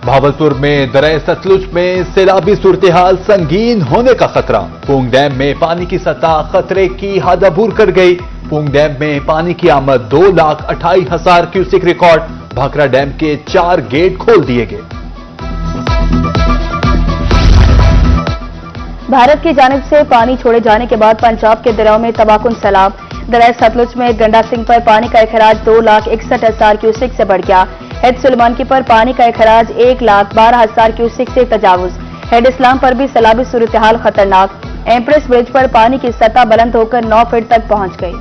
भावलपुर में दरिया सतलुज में सैलाबी सूरत-ए-हाल संगीन होने का खतरा। पूंग डैम में पानी की सतह खतरे की हद अबूर कर गई। पूंग डैम में पानी की आमद 2,28,000 क्यूसेक रिकॉर्ड। भाखड़ा डैम के 4 गेट खोल दिए गए। भारत की जानिब से पानी छोड़े जाने के बाद पंजाब के दरियाओं में तबाहकुन सैलाब। दरिया सतलुज में गंडा सिंह पर पानी का अखराज 2,61,000 क्यूसेक से बढ़ गया। हेड सुलेमानकी पर पानी का अखराज 1,12,000 क्यूसेक से तजावुज। हेड इस्लाम पर भी सैलाबी सूरत-ए-हाल खतरनाक। एम्प्रेस ब्रिज पर पानी की सतह बुलंद होकर 9 फीट तक पहुंच गई।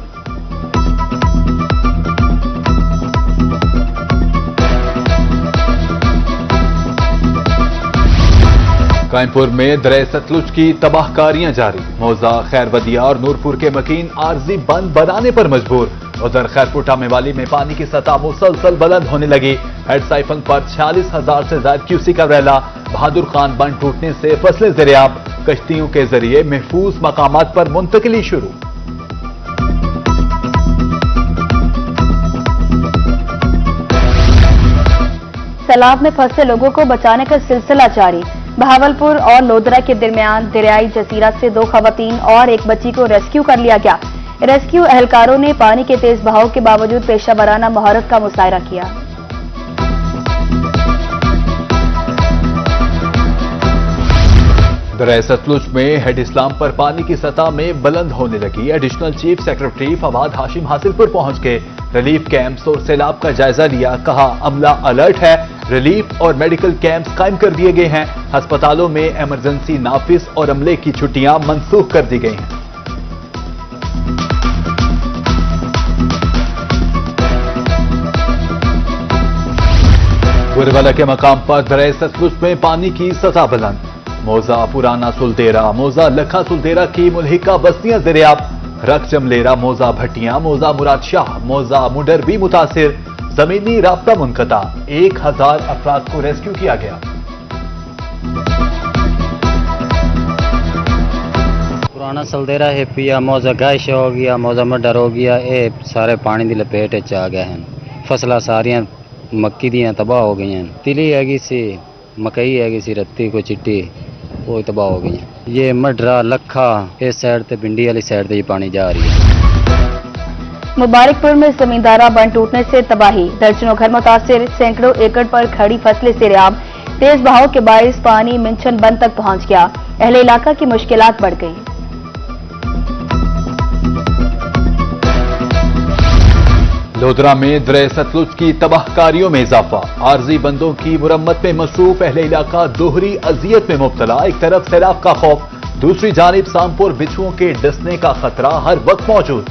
कायमपुर में दरिया सतलुज की तबाहकारियां जारी। मौजा, खैरवदिया और नूरपुर के मकीन आरजी बंद बनाने पर मजबूर। उधर खैरपुटा मेवाली में पानी की सतह मुसलसल बुलंद होने लगी। हेड साइफन पर 46,000 से ज्यादा क्यूसेक का रैला। बहादुर खान बंद टूटने से फसलें ज़ेरे-आब। कश्तियों के जरिए महफूज मकामात पर मुंतकिली शुरू। सैलाब में फंसे लोगों को बचाने का सिलसिला जारी। भावलपुर और लोधरा के दरमियान दरियाई जजीरा से 2 खवातीन और एक बच्ची को रेस्क्यू कर लिया गया। रेस्क्यू एहलकारों ने पानी के तेज बहाव के बावजूद पेशा वराना महारत का मुजाहरा किया। दरिया सतलुज में हेड इस्लाम पर पानी की सतह में बुलंद होने लगी। Additional chief secretary Fawad Hashim Hasilpur पहुंच गए। रिलीफ कैंप्स और सैलाब का जायजा लिया। कहा अमला अलर्ट है। रिलीफ और मेडिकल कैंप्स कायम कर दिए गए हैं। अस्पतालों में इमरजेंसी नाफिस और अमले की छुट्टियां मनसूख कर दी गई हैं। बुरवला के मकाम पर दरिया सतलुज में पानी की सतह बुलंद। मौजा, पुराना सुलदेरा, मौजा लखा सुलदेरा की मुल्हिका बस्तियां ज़ेरे-आब। रख जमलेरा, मौजा भट्टियां, मौजा मुराद शाह, मौजा मुडर भी मुतासिर। जमीनी राब्ता मुनक़ता। 1,000 अफराद को रेस्क्यू किया गया। पुराना सलदेरा है पिया, मौजा गायश हो गया, मौजा मडर हो गया। ये सारे पानी की लपेट च आ गए हैं। फसलां सारियां मक्की दियां तबाह हो गई हैं। तिली हैगी सी, मकई हैगी सी, रत्ती को चिट्टी वो तबाह हो गई है। ये मडरा लखा इस साइड से भिंडी वाली साइड से ये पानी जा रही है। मुबारकपुर में जमींदारा बंद टूटने से तबाही। दर्जनों घर मुतासिर। सैकड़ों एकड़ पर खड़ी फसलें ज़ेरे-आब। तेज बहाव के बायस पानी मिंचन बंद तक पहुंच गया। अहले इलाका की मुश्किलात बढ़ गई। लोधरा में दरिया सतलुज की तबाहकारियों में इजाफा। आरजी बंदों की मुरम्मत में मसरूफ अहले इलाका दोहरी अजियत में मुब्तला। एक तरफ सैलाब का खौफ, दूसरी जानिब सांपुर बिच्छुओं के डसने का खतरा हर वक्त मौजूद।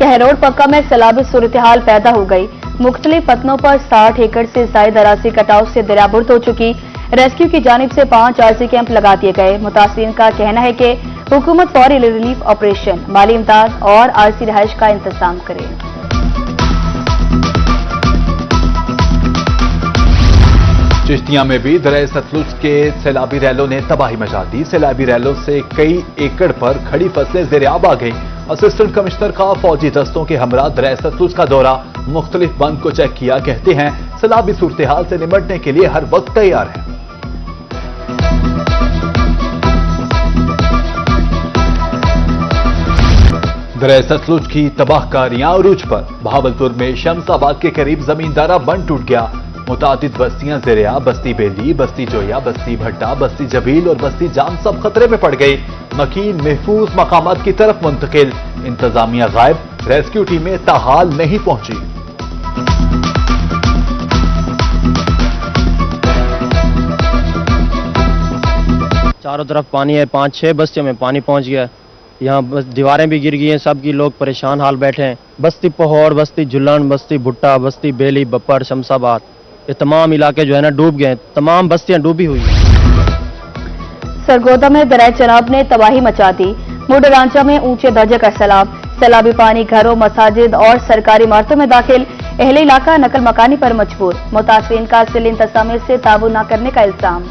कहरोड पक्का में सैलाबी सूरत-ए-हाल पैदा हो गई। मुख्तलिफ फतनों पर 60 एकड़ से ज्यादा अराज़ी कटाव से दरियाबुर्द हो चुकी। रेस्क्यू की जानिब से 5 आरजी कैंप लगा दिए गए। मुतासिरीन का कहना है कि हुकूमत फौरी रिलीफ ऑपरेशन, माली इमदाद और आरजी रहायश का इंतजाम करे। चिश्तिया में भी दरिया सतलुज के सैलाबी रैलों ने तबाही मचा दी। सैलाबी रैलों से कई एकड़ पर खड़ी फसलें ज़ेरे-आब आ गई। असिस्टेंट कमिश्नर का फौजी दस्तों के हमरा दरिया सतलुज का दौरा। मुख्तलिफ बंद को चेक किया। कहते हैं सैलाबी सूरत-ए-हाल से निपटने के लिए हर वक्त तैयार है। दरिया सतलुज की तबाहकारियां उरूज पर। भावलपुर में शमसाबाद के करीब जमींदारा बंद टूट गया। मुतादिद बस्तियां ज़ेरे-आब। बस्ती बेली, बस्ती जोया, बस्ती भट्टा, बस्ती जबील और बस्ती जाम सब खतरे में पड़ गई। मकीन महफूज मकामात की तरफ मुंतकिल। इंतजामिया गायब। रेस्क्यू टीमें ताहाल नहीं पहुंची। चारों तरफ पानी है। 5-6 बस्तियों में पानी पहुंच गया। यहाँ बस दीवारें भी गिर गई हैं। सबकी लोग परेशान हाल बैठे हैं। बस्ती पहौड़, बस्ती झुलन, बस्ती भुट्टा, बस्ती बेली, बप्पड़, शमसाबाद, ये तमाम इलाके जो है ना डूब गए। तमाम बस्तियां डूबी हुई हैं। सरगोदा में दरिया चनाब ने तबाही मचा दी। मुडरांचा में ऊंचे दर्जे का सैलाब। सैलाबी पानी घरों, मसाजिद और सरकारी इमारतों में दाखिल। अहले इलाका नकल मकानी पर मजबूर। मुतासिरीन का सिल इंतजामिया से ताबून न करने का इल्जाम।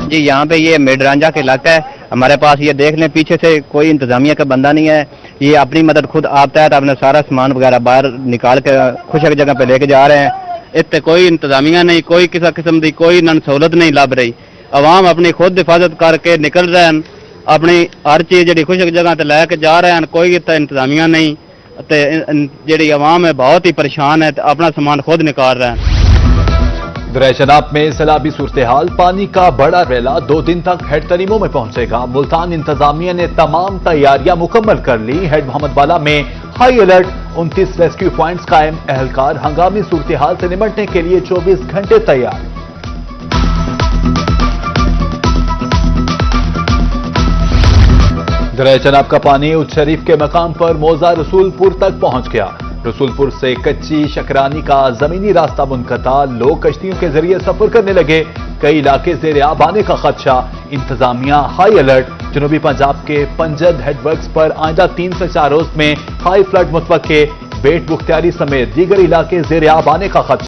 जी यहाँ पे ये मेडरांजा का इलाका है हमारे पास। ये देख लें पीछे से कोई इंतजामिया का बंदा नहीं है। ये अपनी मदद खुद आता है तो अपना सारा सामान वगैरह बाहर निकाल के खुशक जगह पे लेके जा रहे हैं। इतने कोई इंतजामिया नहीं, कोई किसी किस्म की कोई नन सहूलत नहीं लभ रही। आवाम अपनी खुद हिफाजत करके निकल रहे हैं, अपनी हर चीज़ जी खुशक जगह ते लैके जा रहे हैं। कोई इतना इंतजामिया नहीं, जी आवाम है बहुत ही परेशान है, अपना सामान खुद निकाल रहे हैं। दरिया चनाब में सैलाबी सूरत हाल, पानी का बड़ा रैला 2 दिन तक हेड तरीमों में पहुंचेगा। मुल्तान इंतजामिया ने तमाम तैयारियां मुकम्मल कर ली। हेड मोहम्मद वाला में हाई अलर्ट, 29 रेस्क्यू पॉइंट्स कायम। एहलकार हंगामी सूरत हाल से निपटने के लिए 24 घंटे तैयार। दरिया चनाब का पानी उच्च शरीफ के मकाम पर मौजा रसूलपुर तक पहुंच गया। रसूलपुर से कच्ची शकरानी का जमीनी रास्ता मुनक़ता, लोग कश्तियों के जरिए सफर करने लगे। कई इलाके ज़ेर आब आने का खदशा, इंतजामिया हाई अलर्ट। जनूबी पंजाब के पंजद हेडवर्क्स पर आइंदा 3 से 4 रोज में हाई फ्लड मुतवक्के। बेट मुख्तियारी समेत दीगर इलाके ज़ेर आब आने का खदशा।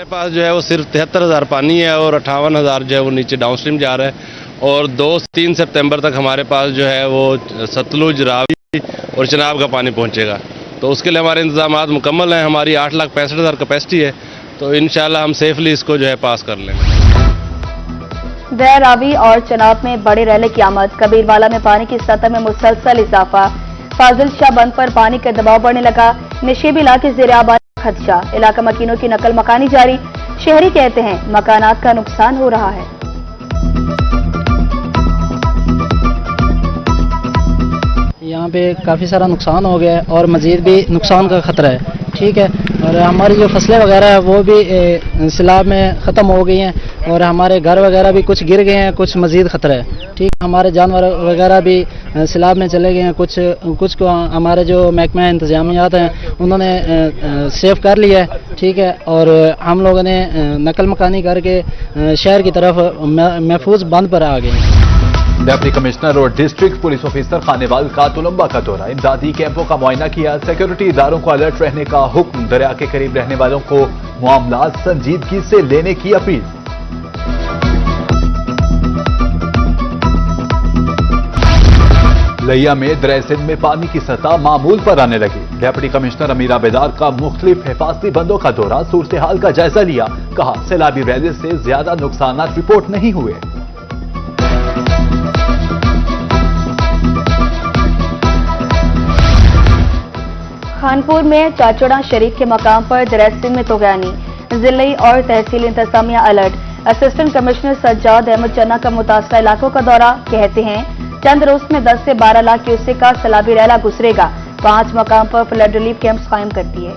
पास जो है वो सिर्फ 73,000 पानी है और 58,000 जो है वो नीचे डाउनस्ट्रीम जा रहा है। और 2-3 सितंबर तक हमारे पास जो है वो सतलुज, रावी और चनाब का पानी पहुंचेगा। तो उसके लिए हमारे इंतजाम मुकम्मल हैं। हमारी 8,65,000 कैपेसिटी है, तो इंशाल्लाह हम सेफली इसको जो है पास कर लेंगे। दरिया रावी और चनाब में बड़े रैले की आमद। कबीरवाला में पानी की सतह में मुसलसल इजाफा। फाजिल शाह बंद पर पानी का दबाव बढ़ने लगा। निशेबी इलाके ज़ेर आब आने का खदशा। इलाका मकीनों की नकल मकानी जारी। शहरी कहते हैं मकानात का नुकसान हो रहा है। यहाँ पे काफ़ी सारा नुकसान हो गया है और मज़ीद भी नुकसान का ख़तरा है। ठीक है, और हमारी जो फसलें वगैरह है वो भी सैलाब में ख़त्म हो गई हैं और हमारे घर वगैरह भी कुछ गिर गए हैं, कुछ मज़ीद ख़तरा है। ठीक, हमारे जानवर वगैरह भी सैलाब में चले गए हैं। कुछ को हमारे जो महकमा इंतजामियात हैं उन्होंने सेव कर लिया है। ठीक है, और हम लोगों ने नकल मकानी करके शहर की तरफ महफूज बंद पर आ गए। डिप्टी कमिश्नर और डिस्ट्रिक्ट पुलिस ऑफिसर खानेवाल का तुलंबा का दौरा। इमदादी कैंपों का मुआयना किया। सिक्योरिटी इदारों को अलर्ट रहने का हुक्म। दरिया के करीब रहने वालों को मामलात संजीदगी से लेने की अपील। लिया में दरिया सिंध में पानी की सतह मामूल पर आने लगी। डिप्टी कमिश्नर अमीर आबेदार का मुख्तलिफ हिफाजती बंदों का दौरा, सूरत हाल का जायजा लिया। कहा सैलाबी रैली से ज्यादा नुकसान रिपोर्ट नहीं हुए। खानपुर में चाचोड़ा शरीफ के मकाम पर दरिया सिंध में तोगयानी। जिले और तहसील इंतजामिया alert. Assistant commissioner Sajjad Ahmad Channa का मुतासरा इलाकों का दौरा। कहते हैं चंद रोज में 10 से 12 लाख क्यूसेक का सैलाबी रैला गुजरेगा। 5 मकाम पर फ्लड रिलीफ कैंप्स कायम कर दिए।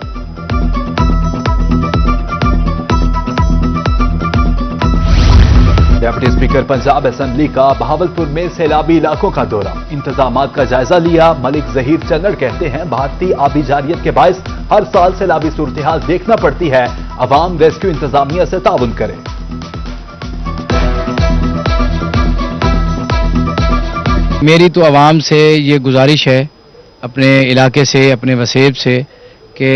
डिप्टी स्पीकर पंजाब असेंबली का बहावलपुर में सैलाबी इलाकों का दौरा। इंतजामात का जायजा लिया। मलिक जहीर चन्नड़ कहते हैं भारतीय आबी जारियत के बायस हर साल सैलाबी सूरत हाल देखना पड़ती है। अवाम रेस्क्यू इंतजामिया से ताउन करे। मेरी तो आवाम से ये गुजारिश है, अपने इलाके से, अपने वसेब से, कि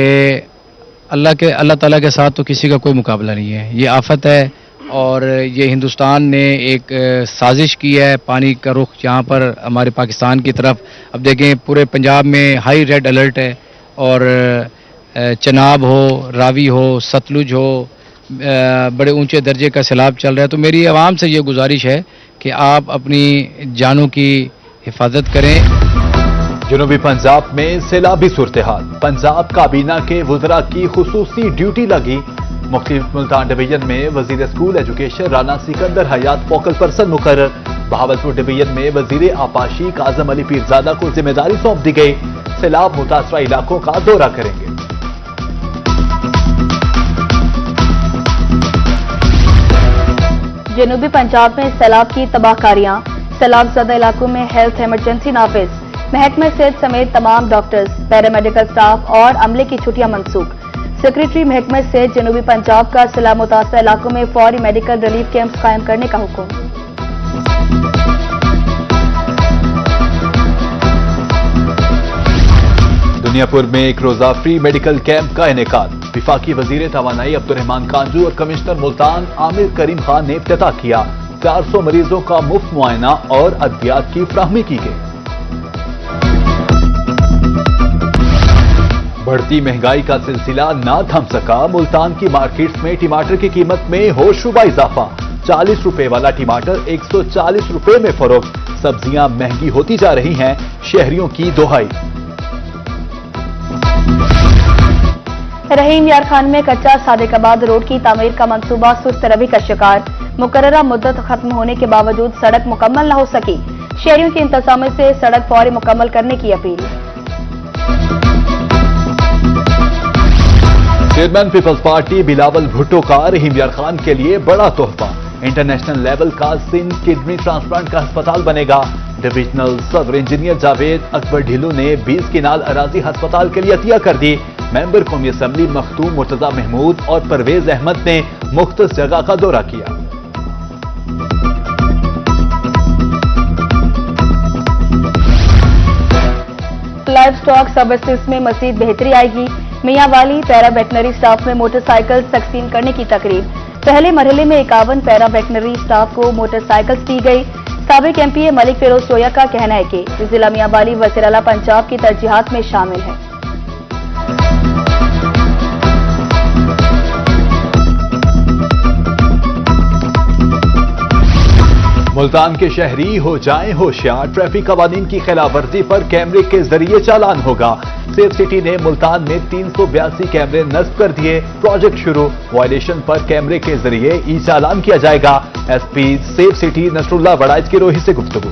अल्लाह ताला के साथ तो किसी का कोई मुकाबला नहीं है। ये आफत है और ये हिंदुस्तान ने एक साजिश की है। पानी का रुख यहाँ पर हमारे पाकिस्तान की तरफ, अब देखें पूरे पंजाब में हाई रेड अलर्ट है और चनाब हो, रावी हो, सतलुज हो, बड़े ऊंचे दर्जे का सैलाब चल रहा है। तो मेरी आवाम से ये गुजारिश है कि आप अपनी जानों की हिफाजत करें। जनूबी पंजाब में सैलाबी सूरत हाल। पंजाब काबीना के वुज़रा की खुसूसी ड्यूटी लगी। मुख्तलिफ मुल्तान डिवीजन में वजीर स्कूल एजुकेशन राना सिकंदर हयात फोकल पर्सन मुकर्रर। बहावलपुर डिवीजन में वजीर आपाशी काजम अली पीरजादा को जिम्मेदारी सौंप दी गई। सैलाब मुतासरा इलाकों का दौरा करेंगे। जनूबी पंजाब में सैलाब की तबाहकारियां। सैलाब ज़दा इलाकों में हेल्थ इमरजेंसी नाफिज। महकमे सेहत समेत तमाम डॉक्टर्स, पैरामेडिकल स्टाफ और अमले की छुट्टियां मनसूख। सेक्रेटरी महकमे सेहत जनूबी पंजाब का सैलाब मुतासरा इलाकों में फौरी मेडिकल रिलीफ कैंप्स कायम करने का हुक्म। दुनियापुर में एक रोजा फ्री मेडिकल कैंप का इनेकाद। विफाकी वजीर तवानाई अब्दुर्रहमान कांजू और कमिश्नर मुल्तान आमिर करीम खान ने इफ्तिताह किया। 400 मरीजों का मुफ्त मुआयना और अद्वियात की फ्राहमी की गई। बढ़ती महंगाई का सिलसिला ना थम सका। मुल्तान की मार्केट्स में टमाटर की कीमत में होशरुबा इजाफा। 40 रुपए वाला टमाटर 140 रुपए में फरोख्त। सब्जियां महंगी होती जा रही हैं, शहरियों की दोहाई। रहीम यार खान में कच्चा सादिकाबाद रोड की तामीर का मंसूबा सुस्त रवि का शिकार। मुकर्ररा मुद्दत खत्म होने के बावजूद सड़क मुकम्मल न हो सकी। शहरियों की इंतजाम से सड़क फौरी मुकम्मल करने की अपील। Chairman Peoples Party Bilawal Bhutto का रहीम यार खान के लिए बड़ा तोहफा। इंटरनेशनल लेवल का सिंध किडनी ट्रांसप्लांट का अस्पताल बनेगा। डिविजनल सब इंजीनियर जावेद अकबर ढिल्लू ने 20 किनाल अराजी अस्पताल के लिए अतिया कर दी। मेंबर कौमी असम्बली मखदूम मुर्तजा महमूद और परवेज अहमद ने मुख्तलिफ जगह का दौरा किया। लाइव स्टॉक सर्विसेज में मजीद बेहतरी आएगी। मियांवाली पैरा वेटनरी स्टाफ में मोटरसाइकिल तकसीम करने की तकरीब। पहले मरहले में 51 पैरा वेटनरी स्टाफ को मोटरसाइकिल्स दी गई। साबिक एमपीए मलिक फिरोज चोया का कहना है कि जिला मियांवाली वज़ीर आला पंजाब की तरजीहात में शामिल है। मुल्तान के शहरी हो जाएं होशियार। ट्रैफिक कवानीन की खिलाफवर्जी पर कैमरे के जरिए चालान होगा। सेफ सिटी ने मुल्तान में 382 कैमरे नस्ब कर दिए। प्रोजेक्ट शुरू। वायलेशन पर कैमरे के जरिए ई चालान किया जाएगा। एसपी सेफ सिटी नसरुल्लाह वड़ाइज की रोही से गुफ्तगू।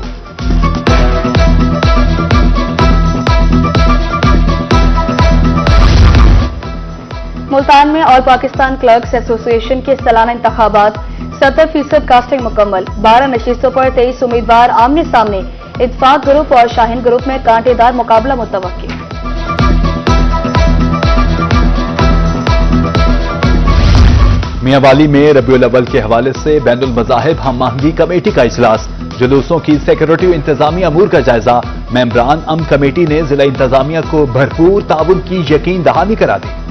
मुल्तान में ऑल पाकिस्तान क्लर्क्स एसोसिएशन के सालाना इंतखाबात। 70% कास्टिंग मुकम्मल। 12 नशिस्तों पर 23 उम्मीदवार आमने सामने। इत्तेफाक ग्रुप और शाहीन ग्रुप में कांटेदार मुकाबला मुतवक्की। मियांवाली में रबीउल अव्वल के हवाले से बैनुल मज़ाहिब हम आहंगी कमेटी का इजलास। जुलूसों की सिक्योरिटी इंतजामी अमूर का जायजा। मेंबरान कमेटी ने जिला इंतजामिया को भरपूर ताउन की यकीन दहानी करा दी।